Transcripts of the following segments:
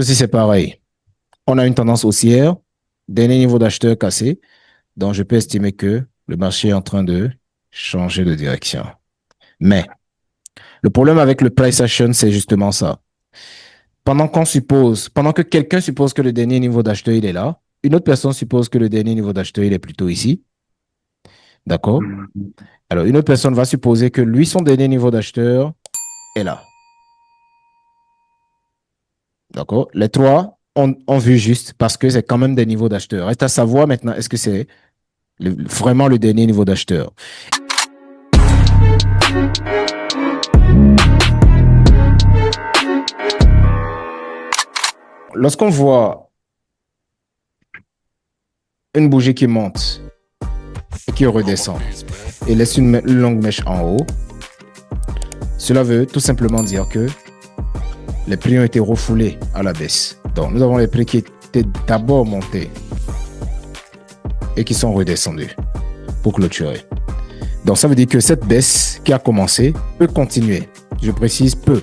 aussi, c'est pareil. On a une tendance haussière, dernier niveau d'acheteur cassé, donc je peux estimer que le marché est en train de changer de direction. Mais le problème avec le price action, c'est justement ça. Pendant que quelqu'un suppose que le dernier niveau d'acheteur, il est là, une autre personne suppose que le dernier niveau d'acheteur, il est plutôt ici. D'accord? Mhm. Alors, une autre personne va supposer que lui, son dernier niveau d'acheteur est là. D'accord? Les trois ont vu juste parce que c'est quand même des niveaux d'acheteurs. Reste à savoir maintenant, est-ce que c'est vraiment le dernier niveau d'acheteur? Lorsqu'on voit une bougie qui monte et qui redescend et laisse une longue mèche en haut, cela veut tout simplement dire que les prix ont été refoulés à la baisse. Donc, nous avons les prix qui étaient d'abord montés et qui sont redescendus pour clôturer. Donc, ça veut dire que cette baisse qui a commencé peut continuer. Je précise, peut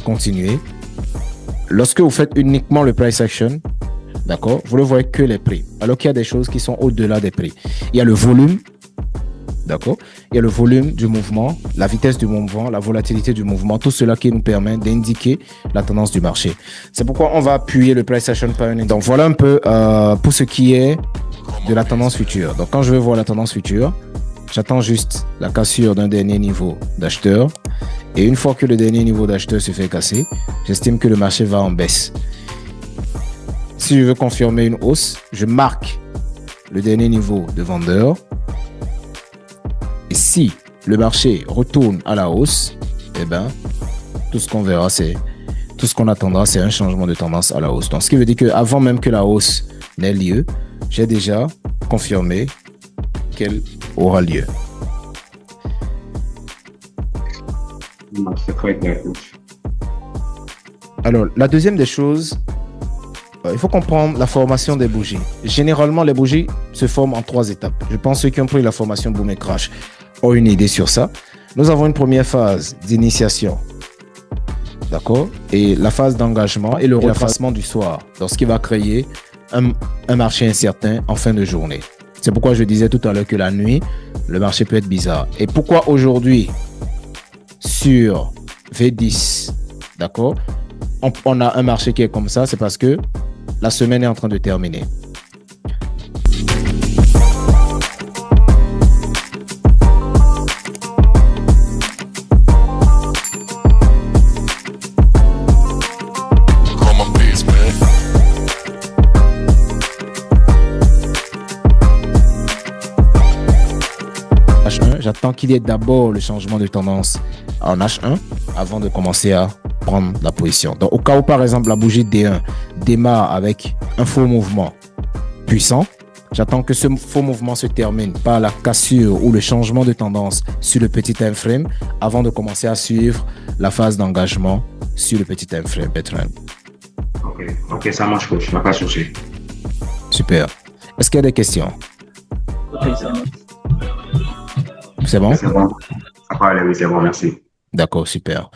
continuer. Lorsque vous faites uniquement le price action, d'accord, vous ne voyez que les prix. Alors qu'il y a des choses qui sont au-delà des prix. Il y a le volume, d'accord, il y a le volume du mouvement, la vitesse du mouvement, la volatilité du mouvement, tout cela qui nous permet d'indiquer la tendance du marché. C'est pourquoi on va appuyer le price action par une. Donc, voilà un peu pour ce qui est de la tendance future. Donc, quand je veux voir la tendance future, j'attends juste la cassure d'un dernier niveau d'acheteur. Et une fois que le dernier niveau d'acheteur se fait casser, j'estime que le marché va en baisse. Si je veux confirmer une hausse, je marque le dernier niveau de vendeur. Et si le marché retourne à la hausse, eh ben, tout ce qu'on verra, tout ce qu'on attendra, c'est un changement de tendance à la hausse. Donc, ce qui veut dire qu'avant même que la hausse n'ait lieu, j'ai déjà confirmé qu'elle aura lieu. C'est très clair. Alors, la deuxième des choses, il faut comprendre la formation des bougies. Généralement, les bougies se forment en 3 étapes. Je pense que ceux qui ont pris la formation Boom et Crash ont une idée sur ça. Nous avons une première phase d'initiation, d'accord, et la phase d'engagement et le retracement du soir, donc ce qui va créer un marché incertain en fin de journée. C'est pourquoi je disais tout à l'heure que la nuit, le marché peut être bizarre. Et pourquoi aujourd'hui, sur V10, d'accord, on a un marché qui est comme ça, c'est parce que la semaine est en train de terminer. J'attends qu'il y ait d'abord le changement de tendance en H1 avant de commencer à prendre la position. Donc, au cas où, par exemple, la bougie D1 démarre avec un faux mouvement puissant, j'attends que ce faux mouvement se termine par la cassure ou le changement de tendance sur le petit time frame avant de commencer à suivre la phase d'engagement sur le petit time frame. Ok, ça marche, coach. Je ne vais pas chercher. Super. Est-ce qu'il y a des questions? C'est bon? C'est bon. Ça va aller, oui, c'est bon, merci. D'accord, super.